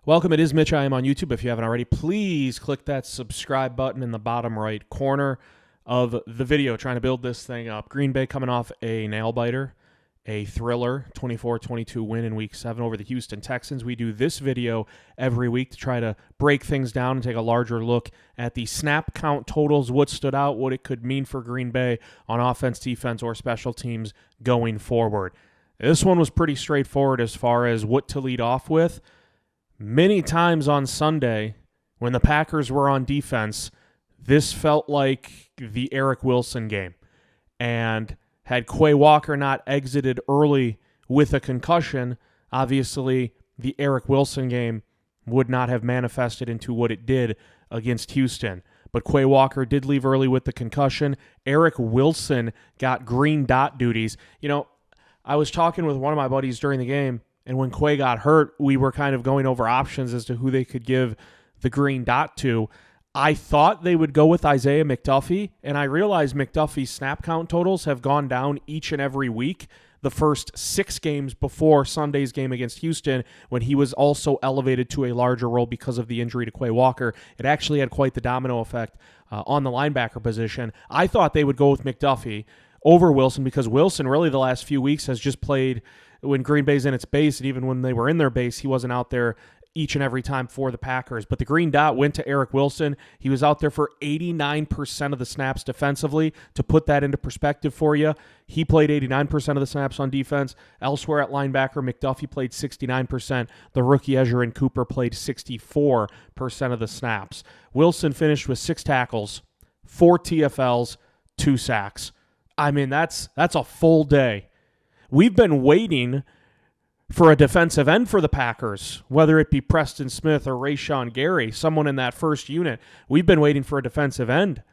Welcome. It is Mitch. I am on YouTube. If you haven't already, please click that subscribe button in the bottom right corner of the video. Trying to build this thing up. Green Bay coming off a nail-biter, a thriller, 24-22 win in Week 7 over the Houston Texans. We do this video every week to try to break things down and take a larger look at the snap count totals, what stood out, what it could mean for Green Bay on offense, defense, or special teams going forward. This one was pretty straightforward as far as what to lead off with. Many times on Sunday, when the Packers were on defense, this felt like the Eric Wilson game. And had Quay Walker not exited early with a concussion, obviously the Eric Wilson game would not have manifested into what it did against Houston. But Quay Walker did leave early with the concussion. Eric Wilson got green dot duties. You know, I was talking with one of my buddies during the game, and when Quay got hurt, we were kind of going over options as to who they could give the green dot to. I thought they would go with Isaiah McDuffie, and I realized McDuffie's snap count totals have gone down each and every week. The first 6 games before Sunday's game against Houston, when he was also elevated to a larger role because of the injury to Quay Walker, it actually had quite the domino effect on the linebacker position. I thought they would go with McDuffie over Wilson because Wilson really the last few weeks has just played when Green Bay's in its base, and even when they were in their base, he wasn't out there each and every time for the Packers. But the green dot went to Eric Wilson. He was out there for 89% of the snaps defensively. To put that into perspective for you, he played 89% of the snaps on defense. Elsewhere at linebacker, McDuffie played 69%. The rookie Ejrin Cooper played 64% of the snaps. Wilson finished with 6 tackles, 4 TFLs, 2 sacks. I mean, that's a full day. We've been waiting for a defensive end for the Packers, whether it be Preston Smith or Rashawn Gary, someone in that first unit. We've been waiting for a defensive end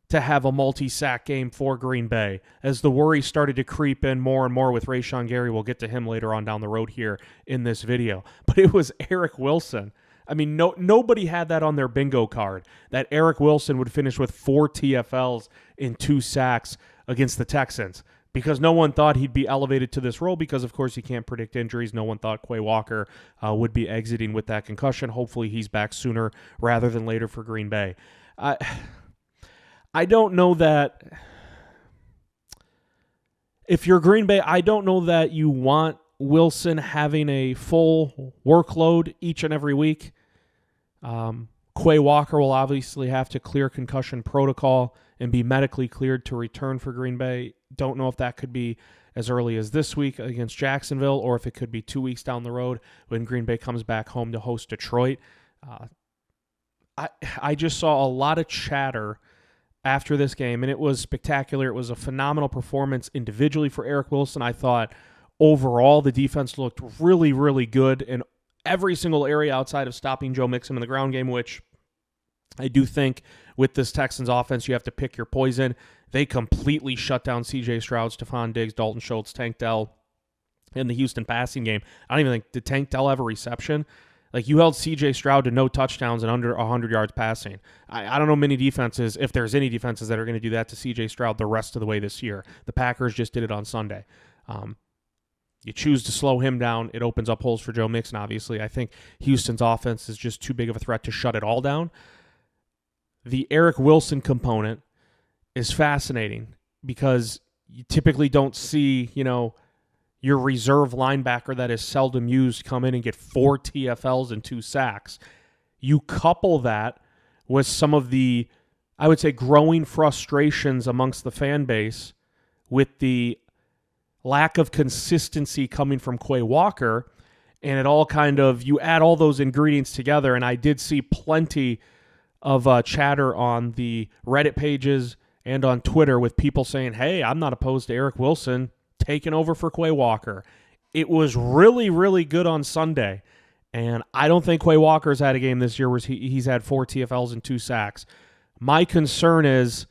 to have a multi-sack game for Green Bay as the worry started to creep in more and more with Rashawn Gary. We'll get to him later on down the road here in this video. But it was Eric Wilson. I mean, nobody had that on their bingo card, that Eric Wilson would finish with 4 TFLs and 2 sacks against the Texans. Because no one thought he'd be elevated to this role because, of course, he can't predict injuries. No one thought Quay Walker would be exiting with that concussion. Hopefully he's back sooner rather than later for Green Bay. I don't know that if you're Green Bay, I don't know that you want Wilson having a full workload each and every week. Quay Walker will obviously have to clear concussion protocol and be medically cleared to return for Green Bay. Don't know if that could be as early as this week against Jacksonville or if it could be 2 weeks down the road when Green Bay comes back home to host Detroit. I just saw a lot of chatter after this game, and it was spectacular. It was a phenomenal performance individually for Eric Wilson. I thought overall the defense looked really, really good in every single area outside of stopping Joe Mixon in the ground game, which I do think with this Texans offense, you have to pick your poison. They completely shut down C.J. Stroud, Stephon Diggs, Dalton Schultz, Tank Dell in the Houston passing game. I don't even think, did Tank Dell have a reception? Like, you held C.J. Stroud to no touchdowns and under 100 yards passing. I don't know many defenses, if there's any defenses that are going to do that to C.J. Stroud the rest of the way this year. The Packers just did it on Sunday. You choose to slow him down, it opens up holes for Joe Mixon, obviously. I think Houston's offense is just too big of a threat to shut it all down. The Eric Wilson component is fascinating because you typically don't see, your reserve linebacker that is seldom used come in and get 4 TFLs and 2 sacks. You couple that with some of the, I would say, growing frustrations amongst the fan base with the lack of consistency coming from Quay Walker, and it all kind of, you add all those ingredients together, and I did see plenty of chatter on the Reddit pages and on Twitter with people saying, hey, I'm not opposed to Eric Wilson taking over for Quay Walker. It was really, really good on Sunday, and I don't think Quay Walker's had a game this year where he's had 4 TFLs and 2 sacks. My concern is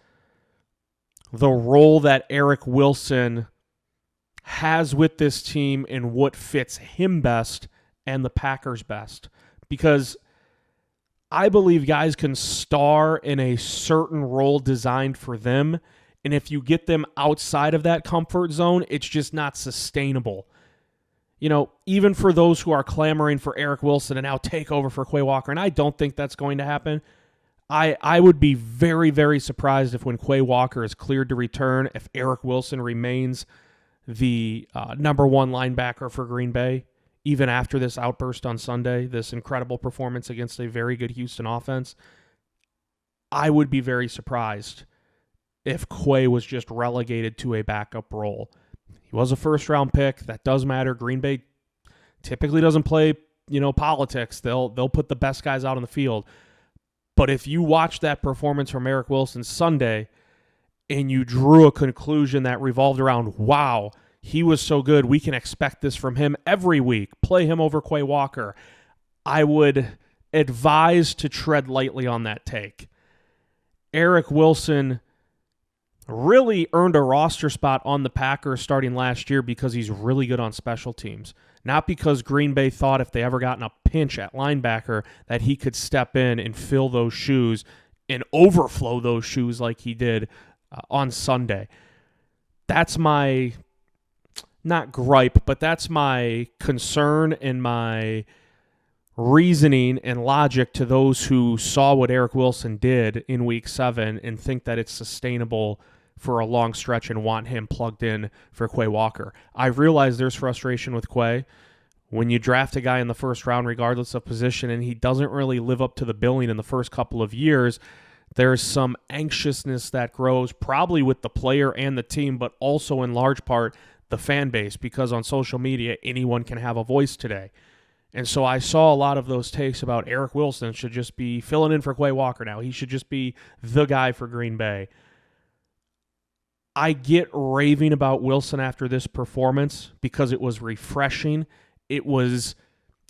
the role that Eric Wilson has with this team and what fits him best and the Packers best. Because I believe guys can star in a certain role designed for them, and if you get them outside of that comfort zone, it's just not sustainable. even for those who are clamoring for Eric Wilson to now take over for Quay Walker, and I don't think that's going to happen, I would be very, very surprised if when Quay Walker is cleared to return, if Eric Wilson remains the number one linebacker for Green Bay, even after this outburst on Sunday, this incredible performance against a very good Houston offense. I would be very surprised if Quay was just relegated to a backup role. He was a first-round pick. That does matter. Green Bay typically doesn't play, politics. They'll put the best guys out on the field. But if you watch that performance from Eric Wilson Sunday and you drew a conclusion that revolved around, wow, he was so good, we can expect this from him every week, play him over Quay Walker, I would advise to tread lightly on that take. Eric Wilson really earned a roster spot on the Packers starting last year because he's really good on special teams. Not because Green Bay thought if they ever got in a pinch at linebacker that he could step in and fill those shoes and overflow those shoes like he did on Sunday. That's my, not gripe, but that's my concern and my reasoning and logic to those who saw what Eric Wilson did in Week 7 and think that it's sustainable for a long stretch and want him plugged in for Quay Walker. I realize there's frustration with Quay. When you draft a guy in the first round, regardless of position, and he doesn't really live up to the billing in the first couple of years, there's some anxiousness that grows probably with the player and the team, but also in large part the fan base, because on social media, anyone can have a voice today. And so I saw a lot of those takes about Eric Wilson should just be filling in for Quay Walker now. He should just be the guy for Green Bay. I get raving about Wilson after this performance because it was refreshing. It was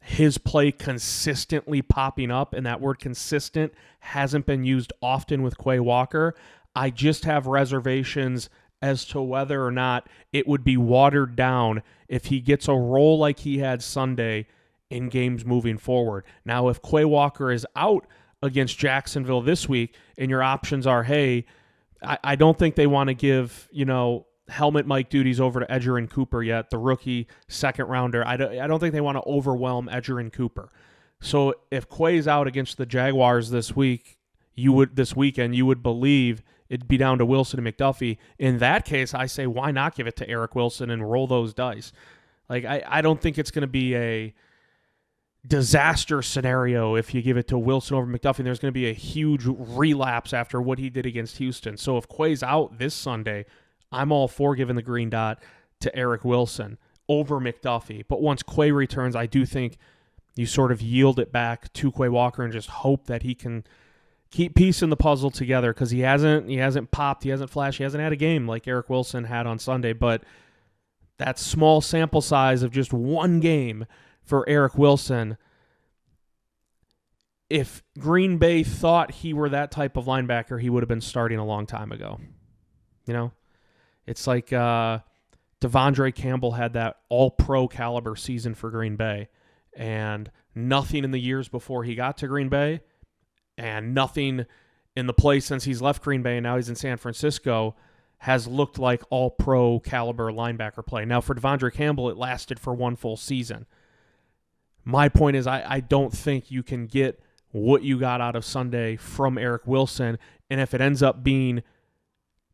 his play consistently popping up, and that word consistent hasn't been used often with Quay Walker. I just have reservations as to whether or not it would be watered down if he gets a role like he had Sunday in games moving forward. Now, if Quay Walker is out against Jacksonville this week and your options are, hey, I don't think they want to give, helmet Mike duties over to Edgerrin Cooper yet, the rookie second rounder. I don't think they want to overwhelm Edgerrin Cooper. So if Quay's out against the Jaguars this weekend, you would believe it'd be down to Wilson and McDuffie. In that case, I say, why not give it to Eric Wilson and roll those dice? Like, I don't think it's going to be a disaster scenario if you give it to Wilson over McDuffie. There's going to be a huge relapse after what he did against Houston. So if Quay's out this Sunday, I'm all for giving the green dot to Eric Wilson over McDuffie. But once Quay returns, I do think you sort of yield it back to Quay Walker and just hope that he can keep piecing the puzzle together, because he hasn't popped, he hasn't flashed, he hasn't had a game like Eric Wilson had on Sunday. But that small sample size of just one game for Eric Wilson, if Green Bay thought he were that type of linebacker, he would have been starting a long time ago. It's like Devondre Campbell had that all-pro caliber season for Green Bay, and nothing in the years before he got to Green Bay, and nothing in the play since he's left Green Bay and now he's in San Francisco has looked like all-pro caliber linebacker play. Now, for Devondre Campbell, it lasted for one full season. My point is I don't think you can get what you got out of Sunday from Eric Wilson, and if it ends up being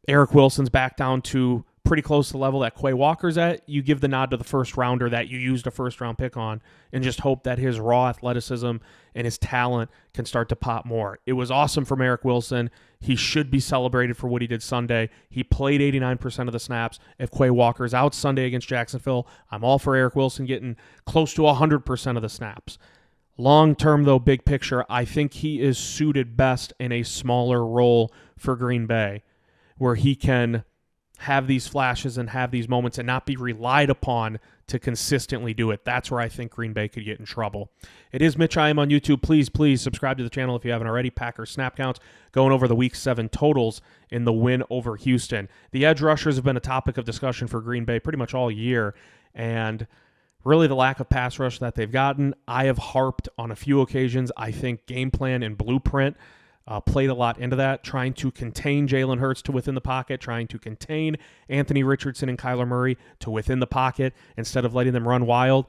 Eric Wilson's back down to pretty close to the level that Quay Walker's at, you give the nod to the first rounder that you used a first-round pick on and just hope that his raw athleticism and his talent can start to pop more. It was awesome from Eric Wilson. He should be celebrated for what he did Sunday. He played 89% of the snaps. If Quay Walker's out Sunday against Jacksonville, I'm all for Eric Wilson getting close to 100% of the snaps. Long-term, though, big picture, I think he is suited best in a smaller role for Green Bay, where he can have these flashes and have these moments and not be relied upon to consistently do it. That's where I think Green Bay could get in trouble. It is Mitch I am on YouTube. Please subscribe to the channel if you haven't already. Packers snap counts, going over the Week 7 totals in the win over Houston. The edge rushers have been a topic of discussion for Green Bay pretty much all year, and really the lack of pass rush that they've gotten. I have harped on a few occasions. I think game plan and blueprint played a lot into that, trying to contain Jalen Hurts to within the pocket, trying to contain Anthony Richardson and Kyler Murray to within the pocket instead of letting them run wild.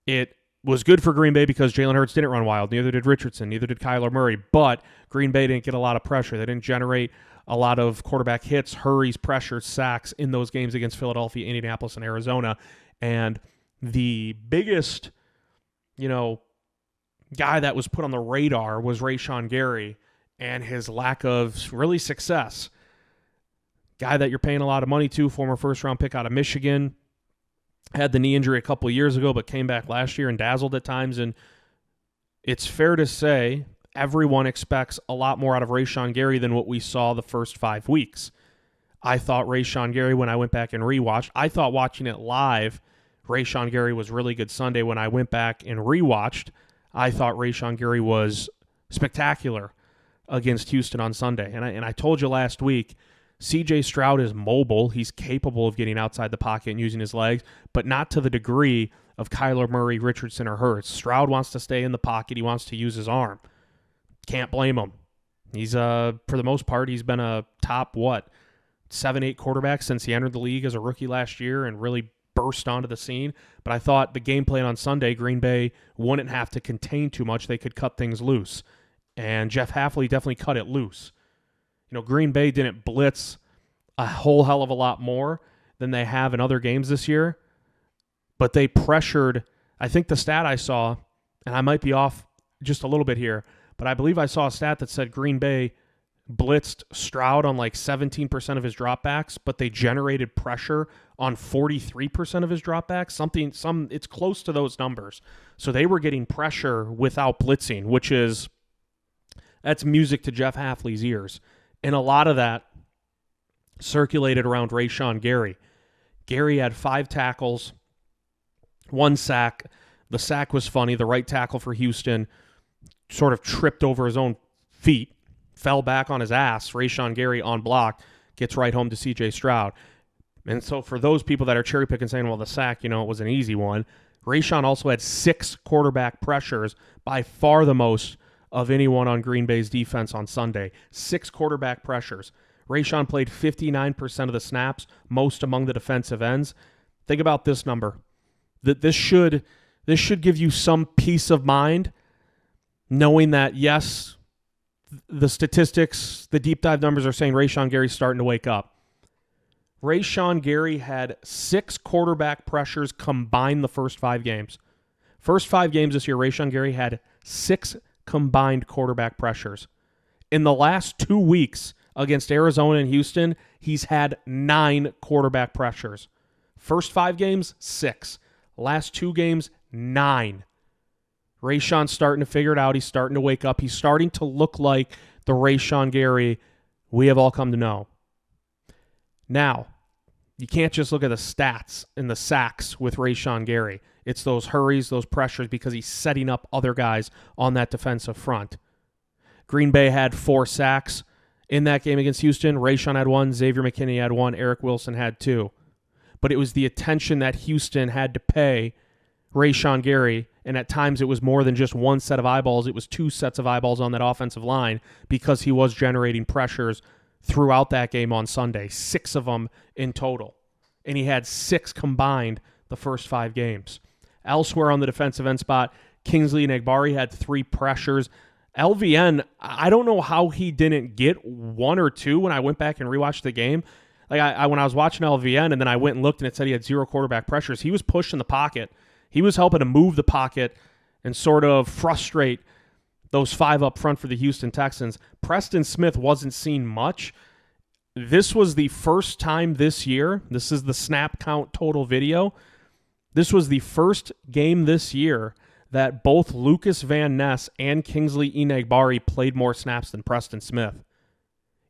It was good for Green Bay because Jalen Hurts didn't run wild. Neither did Richardson. Neither did Kyler Murray. But Green Bay didn't get a lot of pressure. They didn't generate a lot of quarterback hits, hurries, pressures, sacks in those games against Philadelphia, Indianapolis, and Arizona. And the biggest, guy that was put on the radar was Rashawn Gary and his lack of really success. Guy that you're paying a lot of money to, former first-round pick out of Michigan, had the knee injury a couple of years ago, but came back last year and dazzled at times. And it's fair to say everyone expects a lot more out of Rashawn Gary than what we saw the first 5 weeks. I thought Rashawn Gary, when I went back and rewatched, I thought watching it live, Rashawn Gary was really good Sunday. When I went back and rewatched, I thought Rashawn Gary was spectacular against Houston on Sunday. And I told you last week, C.J. Stroud is mobile. He's capable of getting outside the pocket and using his legs, but not to the degree of Kyler Murray, Richardson, or Hurts. Stroud wants to stay in the pocket. He wants to use his arm. Can't blame him. He's, for the most part, he's been a top, 7-8 quarterback since he entered the league as a rookie last year and really burst onto the scene. But I thought the game plan on Sunday, Green Bay wouldn't have to contain too much. They could cut things loose. And Jeff Hafley definitely cut it loose. Green Bay didn't blitz a whole hell of a lot more than they have in other games this year. But they pressured, I think the stat I saw, and I might be off just a little bit here, but I believe I saw a stat that said Green Bay blitzed Stroud on 17% of his dropbacks, but they generated pressure on 43% of his dropbacks. It's close to those numbers. So they were getting pressure without blitzing, that's music to Jeff Hafley's ears. And a lot of that circulated around Rashawn Gary. Gary had 5 tackles, 1 sack. The sack was funny. The right tackle for Houston sort of tripped over his own feet, fell back on his ass. Rashawn Gary on block gets right home to C.J. Stroud. And so for those people that are cherry picking saying, well, the sack, it was an easy one, Rashawn also had 6 quarterback pressures, by far the most of anyone on Green Bay's defense on Sunday. 6 quarterback pressures. Rashawn played 59% of the snaps, most among the defensive ends. Think about this number. This should give you some peace of mind, knowing that, yes, the statistics, the deep dive numbers are saying Rashawn Gary's starting to wake up. Rashawn Gary had 6 quarterback pressures combined the first 5 games. First 5 games this year, Rashawn Gary had 6 combined quarterback pressures. In the last 2 weeks against Arizona and Houston, he's had 9 quarterback pressures. First 5 games, 6. Last 2 games, 9. Rashawn's starting to figure it out. He's starting to wake up. He's starting to look like the Rashawn Gary we have all come to know. Now, you can't just look at the stats and the sacks with Rashawn Gary. It's those hurries, those pressures, because he's setting up other guys on that defensive front. Green Bay had 4 sacks in that game against Houston. Rashawn had 1, Xavier McKinney had 1, Eric Wilson had 2. But it was the attention that Houston had to pay Rashawn Gary, and at times it was more than just 1 set of eyeballs. It was 2 sets of eyeballs on that offensive line because he was generating pressures throughout that game on Sunday, 6 of them in total. And he had 6 combined the first 5 games. Elsewhere on the defensive end spot, Kingsley and Enagbare had 3 pressures. LVN, I don't know how he didn't get 1 or 2 when I went back and rewatched the game. When I was watching LVN and then I went and looked and it said he had 0 quarterback pressures, he was pushing the pocket. He was helping to move the pocket and sort of frustrate those 5 up front for the Houston Texans. Preston Smith wasn't seen much. This was the first time this year, this is the snap count total video, this was the first game this year that both Lukas Van Ness and Kingsley Enagbare played more snaps than Preston Smith.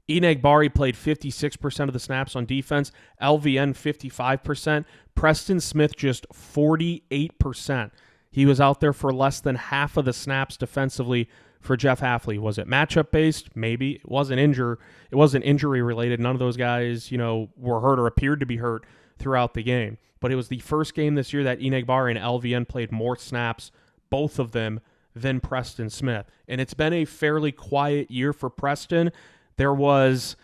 Enagbare played 56% of the snaps on defense, LVN 55%, Preston Smith just 48%. He was out there for less than half of the snaps defensively for Jeff Hafley. Was it matchup based? Maybe. It wasn't injury related. None of those guys, were hurt or appeared to be hurt throughout the game. But it was the first game this year that Enagbare and LVN played more snaps, both of them, than Preston Smith. And it's been a fairly quiet year for Preston. There was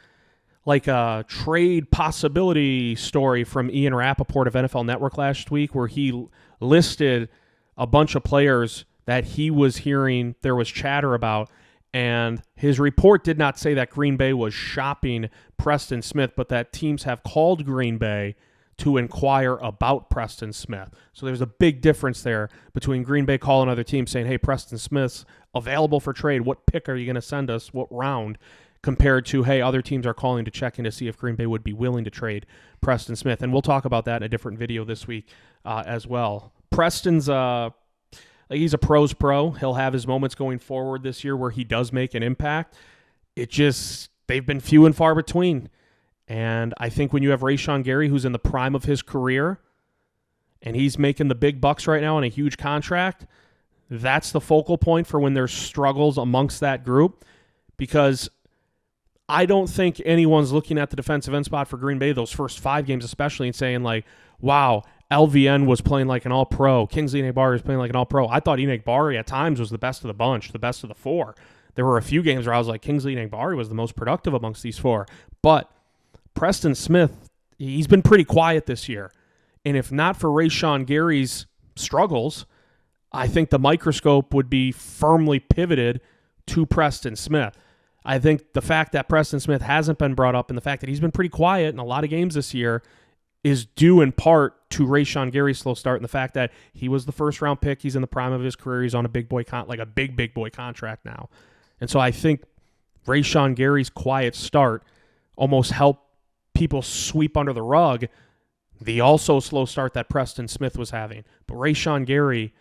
like a trade possibility story from Ian Rappaport of NFL Network last week where he listed a bunch of players that he was hearing there was chatter about, and his report did not say that Green Bay was shopping Preston Smith, but that teams have called Green Bay to inquire about Preston Smith. So there's a big difference there between Green Bay calling other teams saying, hey, Preston Smith's available for trade. What pick are you going to send us? What round? Compared to, hey, other teams are calling to check in to see if Green Bay would be willing to trade Preston Smith. And we'll talk about that in a different video this week as well. Preston's he's a pro's pro. He'll have his moments going forward this year where he does make an impact. They've been few and far between. And I think when you have Rashawn Gary, who's in the prime of his career, and he's making the big bucks right now on a huge contract, that's the focal point for when there's struggles amongst that group. Because I don't think anyone's looking at the defensive end spot for Green Bay, those first 5 games especially, and saying like, wow, LVN was playing like an all-pro. Kingsley Enagbare was playing like an all-pro. I thought Enagbare at times was the best of the bunch, the best of the 4. There were a few games where I was like, Kingsley Enagbare was the most productive amongst these 4. But Preston Smith, he's been pretty quiet this year. And if not for Rashawn Gary's struggles, I think the microscope would be firmly pivoted to Preston Smith. I think the fact that Preston Smith hasn't been brought up and the fact that he's been pretty quiet in a lot of games this year is due in part to Rashawn Gary's slow start and the fact that he was the first-round pick. He's in the prime of his career. He's on a big boy big boy contract now. And so I think Rashawn Gary's quiet start almost helped people sweep under the rug the also slow start that Preston Smith was having. But Rashawn Gary,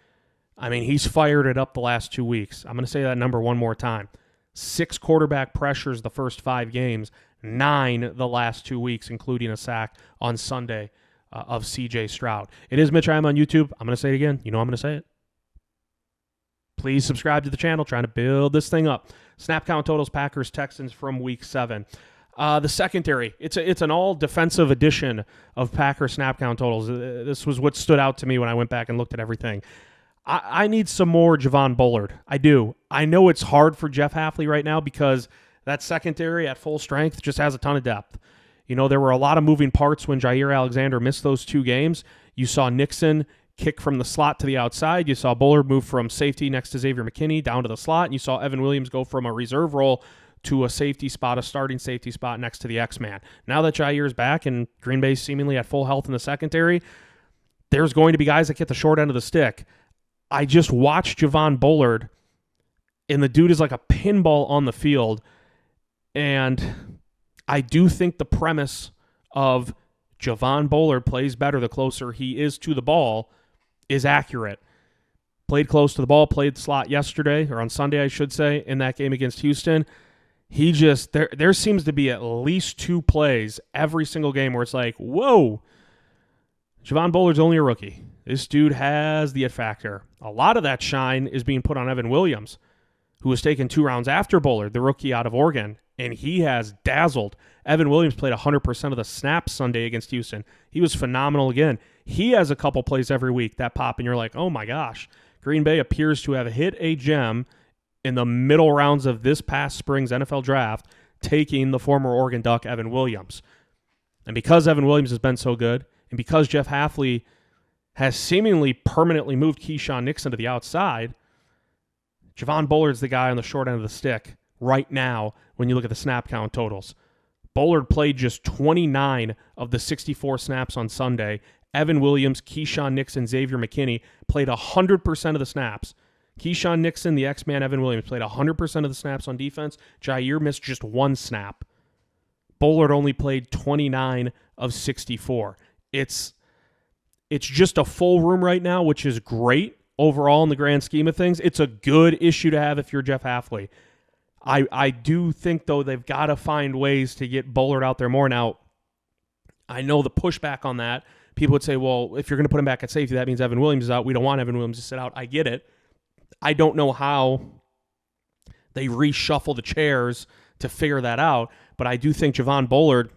I mean, he's fired it up the last 2 weeks. I'm going to say that number one more time. 6 quarterback pressures the first 5 games, 9 the last 2 weeks, including a sack on Sunday of C.J. Stroud. It is Mitch. I am on YouTube. I'm going to say it again. You know I'm going to say it. Please subscribe to the channel. Trying to build this thing up. Snap count totals, Packers, Texans from Week 7. The secondary, it's an all-defensive edition of Packer snap count totals. This was what stood out to me when I went back and looked at everything. I need some more Javon Bullard. I do. I know it's hard for Jeff Hafley right now because that secondary at full strength just has a ton of depth. You know, there were a lot of moving parts when Jair Alexander missed those 2 games. You saw Nixon kick from the slot to the outside. You saw Bullard move from safety next to Xavier McKinney down to the slot. And you saw Evan Williams go from a reserve role to a safety spot, a starting safety spot next to the X-Man. Now that Jair's back and Green Bay's seemingly at full health in the secondary, there's going to be guys that get the short end of the stick. I just watched Javon Bullard, and the dude is like a pinball on the field, and I do think the premise of Javon Bullard plays better the closer he is to the ball is accurate. Played close to the ball, played the slot yesterday, or on Sunday, I should say, in that game against Houston. He just, there seems to be at least 2 plays every single game where it's like, whoa, Javon Bullard's only a rookie. This dude has the it factor. A lot of that shine is being put on Evan Williams, who was taken 2 rounds after Bullard, the rookie out of Oregon, and he has dazzled. Evan Williams played 100% of the snaps Sunday against Houston. He was phenomenal again. He has a couple plays every week that pop, and you're like, oh my gosh, Green Bay appears to have hit a gem in the middle rounds of this past spring's NFL draft, taking the former Oregon Duck Evan Williams. And because Evan Williams has been so good, and because Jeff Hafley has seemingly permanently moved Keyshawn Nixon to the outside, Javon Bullard's the guy on the short end of the stick right now when you look at the snap count totals. Bullard played just 29 of the 64 snaps on Sunday. Evan Williams, Keyshawn Nixon, Xavier McKinney played 100% of the snaps. Keyshawn Nixon, the X-Man Evan Williams, played 100% of the snaps on defense. Jair missed just 1 snap. Bullard only played 29 of 64. It's just a full room right now, which is great overall in the grand scheme of things. It's a good issue to have if you're Jeff Hafley. I do think, though, they've got to find ways to get Bullard out there more. Now, I know the pushback on that. People would say, well, if you're going to put him back at safety, that means Evan Williams is out. We don't want Evan Williams to sit out. I get it. I don't know how they reshuffle the chairs to figure that out, but I do think Javon Bullard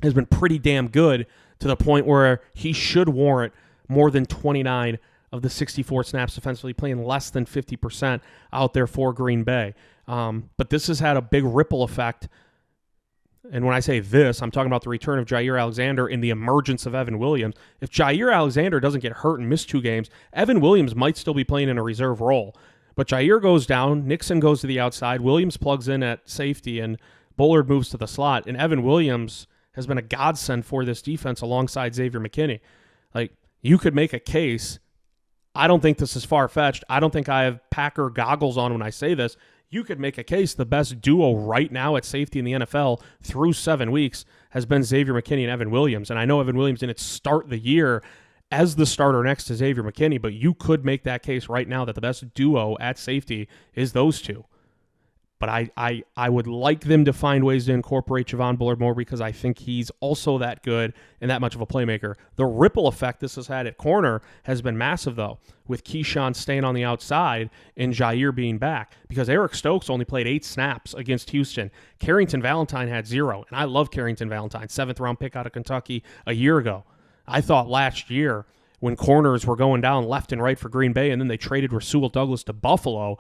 has been pretty damn good to the point where he should warrant more than 29 of the 64 snaps defensively, playing less than 50% out there for Green Bay. But this has had a big ripple effect. And when I say this, I'm talking about the return of Jair Alexander and the emergence of Evan Williams. If Jair Alexander doesn't get hurt and miss 2 games, Evan Williams might still be playing in a reserve role. But Jair goes down, Nixon goes to the outside, Williams plugs in at safety, and Bullard moves to the slot. And Evan Williams has been a godsend for this defense alongside Xavier McKinney. Like, you could make a case. I don't think this is far-fetched. I don't think I have Packer goggles on when I say this. You could make a case the best duo right now at safety in the NFL through 7 weeks has been Xavier McKinney and Evan Williams. And I know Evan Williams didn't start the year as the starter next to Xavier McKinney, but you could make that case right now that the best duo at safety is those two. But I would like them to find ways to incorporate Javon Bullard more because I think he's also that good and that much of a playmaker. The ripple effect this has had at corner has been massive, though, with Keyshawn staying on the outside and Jair being back, because Eric Stokes only played 8 snaps against Houston. Carrington Valentine had 0, and I love Carrington Valentine, 7th-round pick out of Kentucky a year ago. I thought last year when corners were going down left and right for Green Bay and then they traded Rasul Douglas to Buffalo,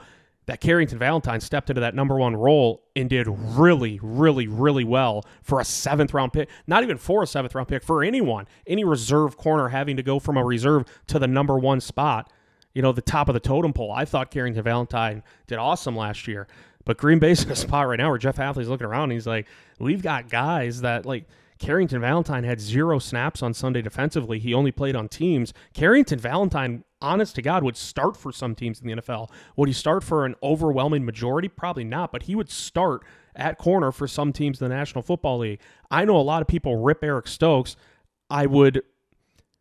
that Carrington Valentine stepped into that number 1 role and did really, really, really well for a 7th-round pick. Not even for a 7th-round pick, for anyone. Any reserve corner having to go from a reserve to the number 1 spot, the top of the totem pole. I thought Carrington Valentine did awesome last year. But Green Bay's in a spot right now where Jeff Hafley's looking around and he's like, we've got guys that, like, Carrington Valentine had 0 snaps on Sunday defensively. He only played on teams. Carrington Valentine, honest to God, would start for some teams in the NFL. Would he start for an overwhelming majority? Probably not, but he would start at corner for some teams in the National Football League. I know a lot of people rip Eric Stokes. I would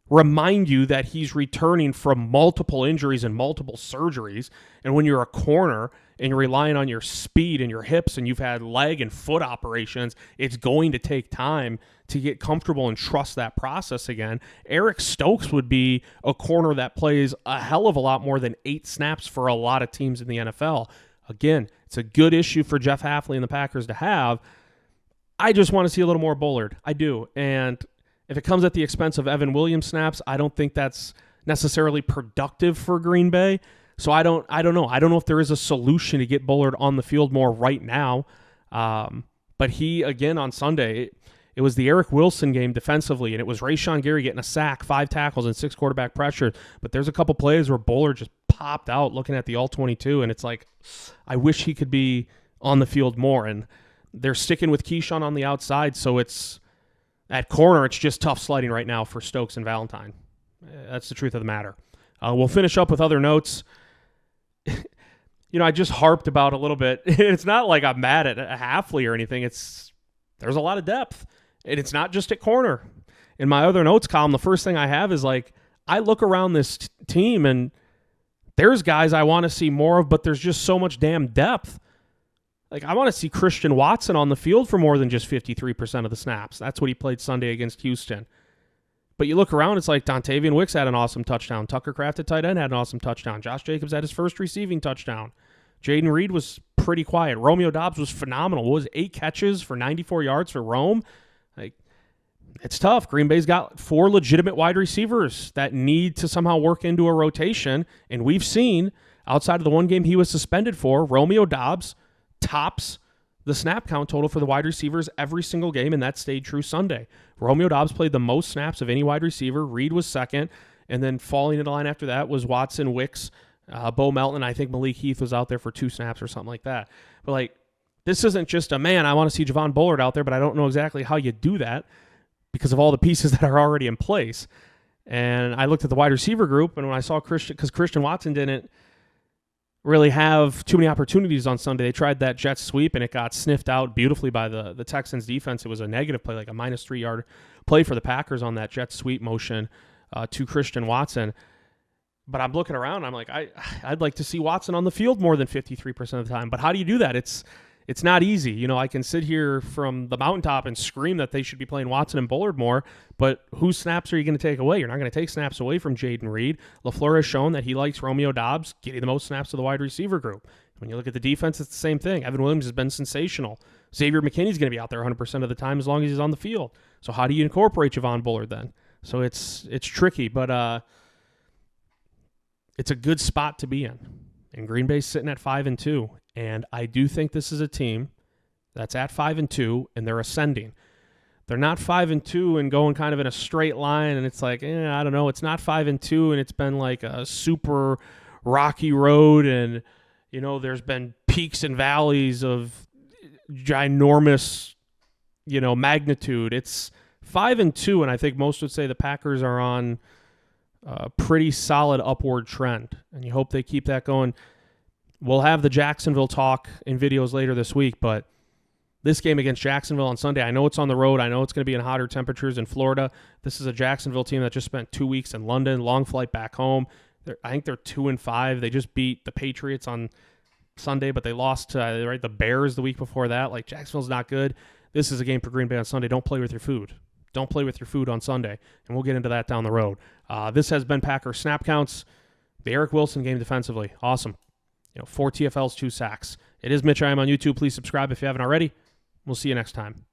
remind you that he's returning from multiple injuries and multiple surgeries. And when you're a corner and you're relying on your speed and your hips and you've had leg and foot operations, it's going to take time to get comfortable and trust that process again. Eric Stokes would be a corner that plays a hell of a lot more than 8 snaps for a lot of teams in the NFL. Again, it's a good issue for Jeff Hafley and the Packers to have. I just want to see a little more Bullard. I do. And if it comes at the expense of Evan Williams snaps, I don't think that's necessarily productive for Green Bay. So I don't know. I don't know if there is a solution to get Bullard on the field more right now. But he, again, on Sunday, it was the Eric Wilson game defensively, and it was Rashawn Gary getting a sack, 5 tackles, and 6 quarterback pressures. But there's a couple plays where Bullard just popped out looking at the All-22, and it's like, I wish he could be on the field more. And they're sticking with Keyshawn on the outside, so it's at corner, it's just tough sledding right now for Stokes and Valentine. That's the truth of the matter. We'll finish up with other notes. I just harped about a little bit. It's not like I'm mad at Hafley or anything. There's a lot of depth, and it's not just at corner. In my other notes column, the first thing I have is like, I look around this team, and there's guys I want to see more of, but there's just so much damn depth. Like, I want to see Christian Watson on the field for more than just 53% of the snaps. That's what he played Sunday against Houston. But you look around, it's like Dontavian Wicks had an awesome touchdown. Tucker Kraft at tight end had an awesome touchdown. Josh Jacobs had his first receiving touchdown. Jaden Reed was pretty quiet. Romeo Doubs was phenomenal. What was it, 8 catches for 94 yards for Rome? Like, it's tough. Green Bay's got 4 legitimate wide receivers that need to somehow work into a rotation. And we've seen, outside of the one game he was suspended for, Romeo Doubs tops the snap count total for the wide receivers every single game, and that stayed true Sunday. Romeo Doubs played the most snaps of any wide receiver. Reed was second, and then falling into line after that was Watson, Wicks, Bo Melton. I think Malik Heath was out there for 2 snaps or something like that. But, like, this isn't just a, man, I want to see Javon Bullard out there, but I don't know exactly how you do that because of all the pieces that are already in place. And I looked at the wide receiver group, and when I saw Christian Watson didn't really have too many opportunities on Sunday. They tried that jet sweep, and it got sniffed out beautifully by the Texans defense. It was a negative play, like a -3 yard play for the Packers on that jet sweep motion to Christian Watson. But I'm looking around, I'm like, I'd like to see Watson on the field more than 53% of the time. But how do you do that? It's not easy. I can sit here from the mountaintop and scream that they should be playing Watson and Bullard more, but whose snaps are you going to take away? You're not going to take snaps away from Jaden Reed. LaFleur has shown that he likes Romeo Doubs getting the most snaps of the wide receiver group. When you look at the defense, it's the same thing. Evan Williams has been sensational. Xavier McKinney's going to be out there 100% of the time as long as he's on the field. So how do you incorporate Javon Bullard then? So it's tricky, but it's a good spot to be in. And Green Bay's sitting at 5-2. And I do think this is a team that's at 5-2, and they're ascending. They're not 5-2 and going kind of in a straight line, and it's like, I don't know. It's not 5-2, and it's been like a super rocky road, and there's been peaks and valleys of ginormous, magnitude. It's 5-2, and I think most would say the Packers are on a pretty solid upward trend, and you hope they keep that going. We'll have the Jacksonville talk in videos later this week, but this game against Jacksonville on Sunday, I know it's on the road. I know it's going to be in hotter temperatures in Florida. This is a Jacksonville team that just spent 2 weeks in London, long flight back home. I think they're 2-5. They just beat the Patriots on Sunday, but they lost to the Bears the week before that. Like, Jacksonville's not good. This is a game for Green Bay on Sunday. Don't play with your food. Don't play with your food on Sunday, and we'll get into that down the road. This has been Packer Snap Counts. The Eric Wilson game defensively. Awesome. 4 TFLs, 2 sacks. It is Mitch. I am on YouTube. Please subscribe if you haven't already. We'll see you next time.